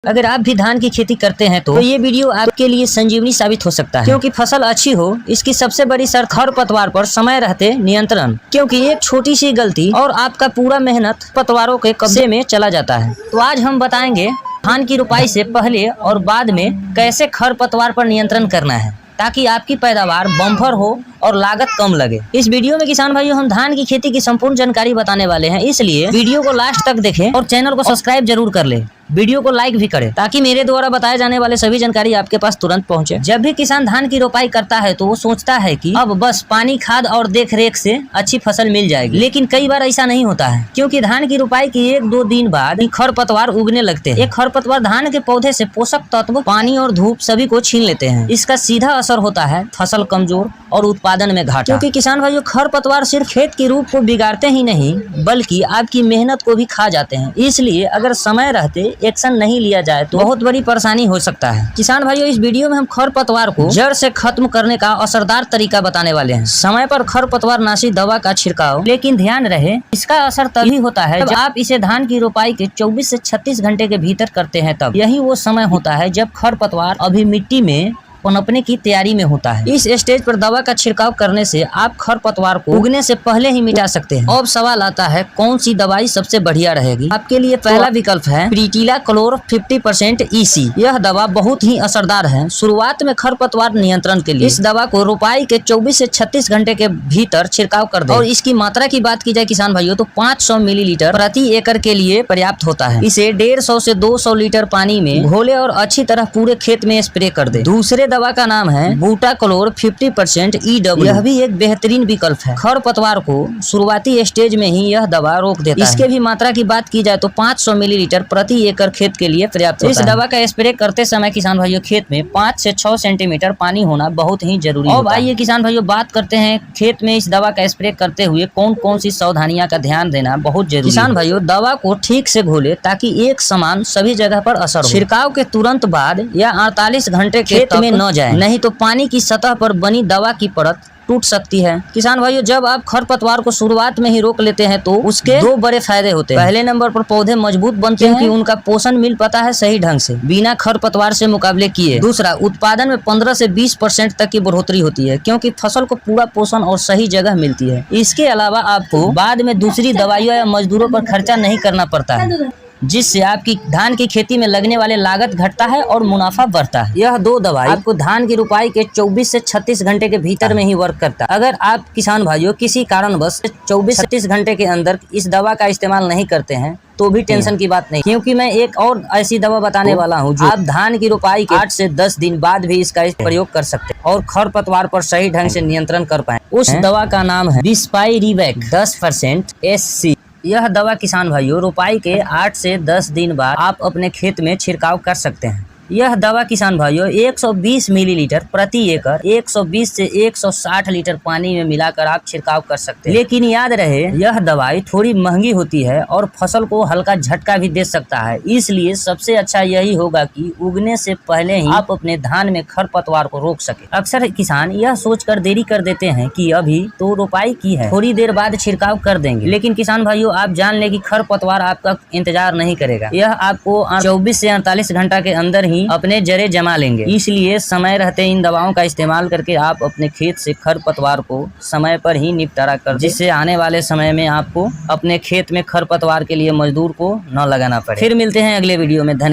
अगर आप भी धान की खेती करते हैं तो ये वीडियो आपके लिए संजीवनी साबित हो सकता है, क्योंकि फसल अच्छी हो इसकी सबसे बड़ी शर्त खरपतवार पर समय रहते नियंत्रण, क्योंकि एक छोटी सी गलती और आपका पूरा मेहनत पतवारों के कब्जे में चला जाता है। तो आज हम बताएंगे धान की रुपाई से पहले और बाद में कैसे खरपतवार पर नियंत्रण करना है, ताकि आपकी पैदावार बम्पर हो और लागत कम लगे। इस वीडियो में किसान भाइयों हम धान की खेती की संपूर्ण जानकारी बताने वाले हैं, इसलिए वीडियो को लास्ट तक देखें और चैनल को सब्सक्राइब जरूर कर ले। वीडियो को लाइक भी करें ताकि मेरे द्वारा बताए जाने वाले सभी जानकारी आपके पास तुरंत पहुंचे। जब भी किसान धान की रोपाई करता है तो वो सोचता है कि अब बस पानी, खाद और देख रेख से अच्छी फसल मिल जाएगी, लेकिन कई बार ऐसा नहीं होता है, क्योंकि धान की रोपाई के 1-2 दिन बाद खरपतवार उगने लगते हैं। ये खरपतवार धान के पौधे से पोषक तत्व, पानी और धूप सभी को छीन लेते हैं। इसका सीधा असर होता है फसल कमजोर और उत्पादन में घाटा, क्योंकि किसान भाइयों खरपतवार सिर्फ खेत के रूप को बिगाड़ते ही नहीं बल्कि आपकी मेहनत को भी खा जाते हैं। इसलिए अगर समय रहते एक्शन नहीं लिया जाए तो बहुत बड़ी परेशानी हो सकता है। किसान भाइयों इस वीडियो में हम खरपतवार को जड़ से खत्म करने का असरदार तरीका बताने वाले हैं। समय पर खरपतवार नाशी दवा का छिड़काव, लेकिन ध्यान रहे इसका असर तभी होता है जब आप इसे धान की रोपाई के 24 से 36 घंटे के भीतर करते हैं। तब यही वो समय होता है जब खरपतवार अभी मिट्टी में पनपने की तैयारी में होता है। इस स्टेज पर दवा का छिड़काव करने से आप खरपतवार को उगने से पहले ही मिटा सकते हैं। अब सवाल आता है कौन सी दवाई सबसे बढ़िया रहेगी। आपके लिए पहला विकल्प है प्रीटिला क्लोर 50% EC। यह दवा बहुत ही असरदार है शुरुआत में खरपतवार नियंत्रण के लिए। इस दवा को रोपाई के 24 से 36 घंटे के भीतर छिड़काव कर दे। और इसकी मात्रा की बात की जाए किसान भाइयों तो 500 मिलीलीटर प्रति एकड़ के लिए पर्याप्त होता है। इसे 150 से 200 लीटर पानी में घोले और अच्छी तरह पूरे खेत में स्प्रे कर दे। दूसरे दवा का नाम है बूटाक्लोर 50% EW। यह भी एक बेहतरीन विकल्प है। खरपतवार को शुरुआती स्टेज में ही यह दवा रोक देता है। इसके भी मात्रा की बात की जाए तो 500 मिलीलीटर प्रति एकड़ खेत के लिए पर्याप्त होता है। इस दवा का स्प्रे करते समय किसान भाइयों खेत में 5 से 6 सेंटीमीटर पानी होना बहुत ही जरूरी है। अब आइए किसान भाइयों बात करते हैं खेत में इस दवा का स्प्रे करते हुए कौन कौन सी सावधानियां का ध्यान देना बहुत जरूरी है। किसान भाइयों दवा को ठीक से घोले ताकि एक समान सभी जगह पर असर हो। छिड़काव के तुरंत बाद या 48 घंटे खेत में न जाए, नहीं तो पानी की सतह पर बनी दवा की परत टूट सकती है। किसान भाइयों जब आप खरपतवार को शुरुआत में ही रोक लेते हैं तो उसके 2 बड़े फायदे होते हैं। पहले नंबर पर पौधे मजबूत बनते हैं, क्योंकि उनका पोषण मिल पाता है सही ढंग से बिना खरपतवार से मुकाबले किए। दूसरा, उत्पादन में 15 से 20% तक की बढ़ोतरी होती है, क्योंकि फसल को पूरा पोषण और सही जगह मिलती है। इसके अलावा आपको बाद में दूसरी दवाइयों या मजदूरों पर खर्चा नहीं करना पड़ता है, जिससे आपकी धान की खेती में लगने वाले लागत घटता है और मुनाफा बढ़ता है। यह 2 दवाई आपको धान की रुपाई के 24 से 36 घंटे के भीतर में ही वर्क करता है। अगर आप किसान भाइयों किसी कारणवश 24-36 घंटे के अंदर इस दवा का इस्तेमाल नहीं करते हैं तो भी टेंशन की बात नहीं, क्योंकि मैं एक और ऐसी दवा बताने वाला हूँ जो आप धान की रुपाई के 8 से 10 दिन बाद भी इसका प्रयोग कर सकते हैं और खरपतवार पर सही ढंग से नियंत्रण कर पाए। उस दवा का नाम है बिस्पाइरिवैक 10% SC। यह दवा किसान भाइयों रोपाई के 8 से 10 दिन बाद आप अपने खेत में छिड़काव कर सकते हैं। यह दवा किसान भाइयों 120 मिलीलीटर प्रति एकड़ 120 से 160 लीटर पानी में मिलाकर आप छिड़काव कर सकते हैं। लेकिन याद रहे यह दवाई थोड़ी महंगी होती है और फसल को हल्का झटका भी दे सकता है, इसलिए सबसे अच्छा यही होगा कि उगने से पहले ही आप अपने धान में खरपतवार को रोक सके। अक्सर किसान यह सोचकर देरी कर देते हैं कि अभी तो रोपाई की है, थोड़ी देर बाद छिड़काव कर देंगे, लेकिन किसान भाइयों आप जान ले कि खरपतवार आपका इंतजार नहीं करेगा। यह आपको 24 से 48 घंटा के अंदर ही अपने जड़े जमा लेंगे। इसलिए समय रहते इन दवाओं का इस्तेमाल करके आप अपने खेत से खरपतवार को समय पर ही निपटारा कर, जिससे आने वाले समय में आपको अपने खेत में खरपतवार के लिए मजदूर को न लगाना पड़े। फिर मिलते हैं अगले वीडियो में। धन्यवाद।